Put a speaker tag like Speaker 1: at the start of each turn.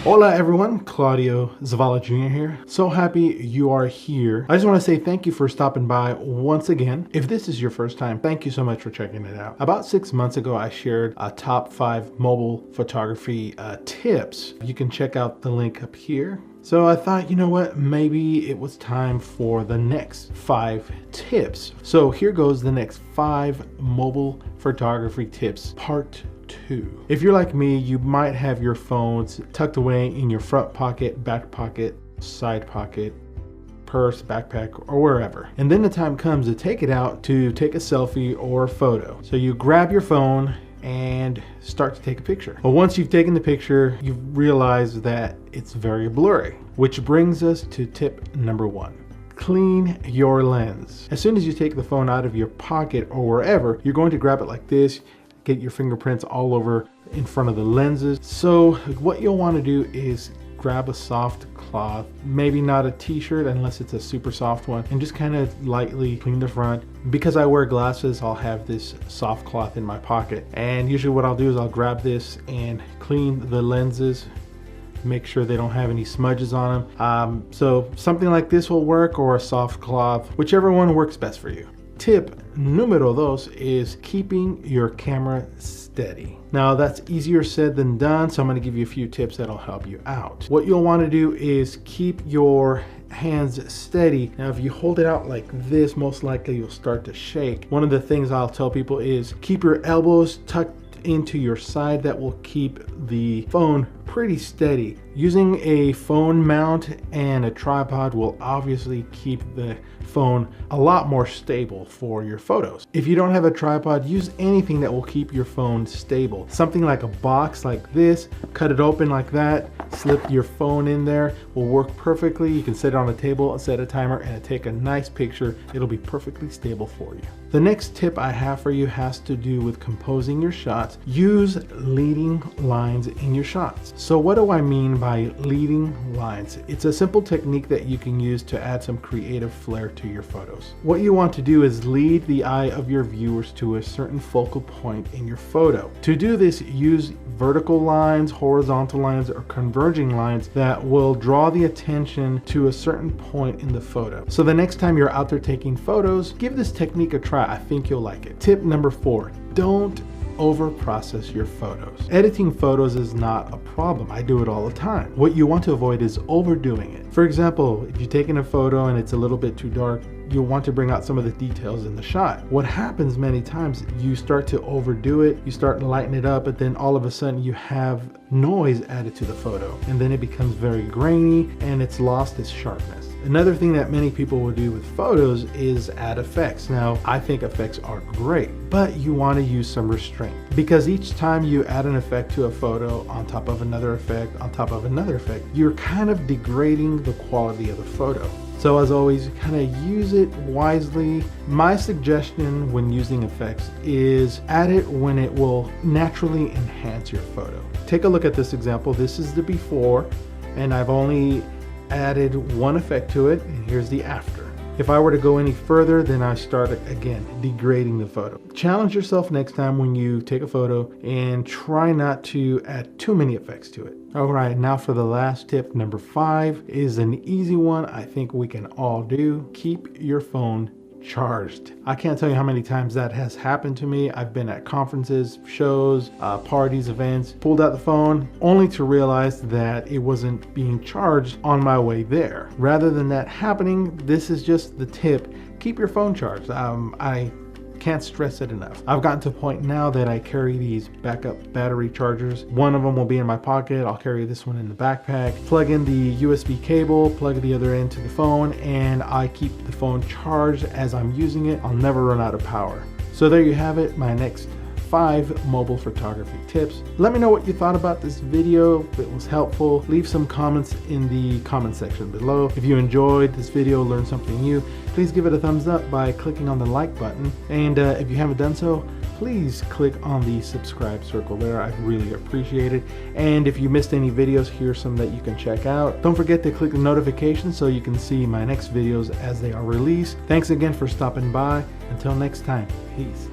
Speaker 1: Hola everyone, Claudio Zavala Jr. here. So happy you are here. I just want to say thank you for stopping by once again. If this is your first time, thank you so much for checking it out. About 6 months ago, I shared a top 5 mobile photography tips. You can check out the link up here. So I thought, you know what, maybe it was time for the next 5 tips. So here goes the next 5 mobile photography tips, part 2. If you're like me, you might have your phones tucked away in your front pocket, back pocket, side pocket, purse, backpack, or wherever. And then the time comes to take it out to take a selfie or a photo. So you grab your phone and start to take a picture. But once you've taken the picture, you realize that it's very blurry, which brings us to tip number 1. Clean your lens. As soon as you take the phone out of your pocket or wherever, you're going to grab it like this, get your fingerprints all over in front of the lenses. So what you'll want to do is grab a soft cloth, maybe not a t-shirt unless it's a super soft one, and just kind of lightly clean the front. Because I wear glasses, I'll have this soft cloth in my pocket, and usually what I'll do is I'll grab this and clean the lenses, make sure they don't have any smudges on them. So something like this will work, or a soft cloth, whichever one works best for you. Tip numero 2 is keeping your camera steady. Now that's easier said than done, so I'm going to give you a few tips that'll help you out. What you'll want to do is keep your hands steady. Now if you hold it out like this, most likely you'll start to shake. One of the things I'll tell people is keep your elbows tucked into your side. That will keep the phone pretty steady. Using a phone mount and a tripod will obviously keep the phone a lot more stable for your photos. If you don't have a tripod, use anything that will keep your phone stable. Something like a box like this, cut it open like that, slip your phone in there, will work perfectly. You can set it on a table, set a timer, and take a nice picture. It'll be perfectly stable for you. The next tip I have for you has to do with composing your shots. Use leading lines in your shots. So what do I mean by leading lines? It's a simple technique that you can use to add some creative flair to your photos. What you want to do is lead the eye of your viewers to a certain focal point in your photo. To do this, use vertical lines, horizontal lines, or converging lines that will draw the attention to a certain point in the photo. So the next time you're out there taking photos, give this technique a try. I think you'll like it. Tip number 4, don't over-process your photos. Editing photos is not a problem. I do it all the time. What you want to avoid is overdoing it. For example, if you're taking a photo and it's a little bit too dark, you'll want to bring out some of the details in the shot. What happens many times, you start to overdo it, you start to lighten it up, but then all of a sudden you have noise added to the photo, and then it becomes very grainy and it's lost its sharpness. Another thing that many people will do with photos is add effects. Now, I think effects are great, but you want to use some restraint, because each time you add an effect to a photo on top of another effect, on top of another effect, you're kind of degrading the quality of the photo. So as always, kind of use it wisely. My suggestion when using effects is add it when it will naturally enhance your photo. Take a look at this example. This is the before, and I've only added one effect to it, and here's the after. If I were to go any further, then I start again degrading the photo. Challenge yourself next time when you take a photo and try not to add too many effects to it. All right, now for the last tip, number 5 is an easy one I think we can all do. Keep your phone charged. I can't tell you how many times that has happened to me. I've been at conferences, shows, parties, events, pulled out the phone only to realize that it wasn't being charged on my way there. Rather than that happening, this is just the tip. Keep your phone charged. I can't stress it enough. I've gotten to a point now that I carry these backup battery chargers. One of them will be in my pocket. I'll carry this one in the backpack, plug in the USB cable, plug the other end to the phone, and I keep the phone charged as I'm using it. I'll never run out of power. So there you have it, my next 5 mobile photography tips. Let me know what you thought about this video. If it was helpful, leave some comments in the comment section below. If you enjoyed this video, learned something new, please give it a thumbs up by clicking on the like button. And if you haven't done so, please click on the subscribe circle there. I really appreciate it. And if you missed any videos, here's some that you can check out. Don't forget to click the notification so you can see my next videos as they are released. Thanks again for stopping by. Until next time, peace.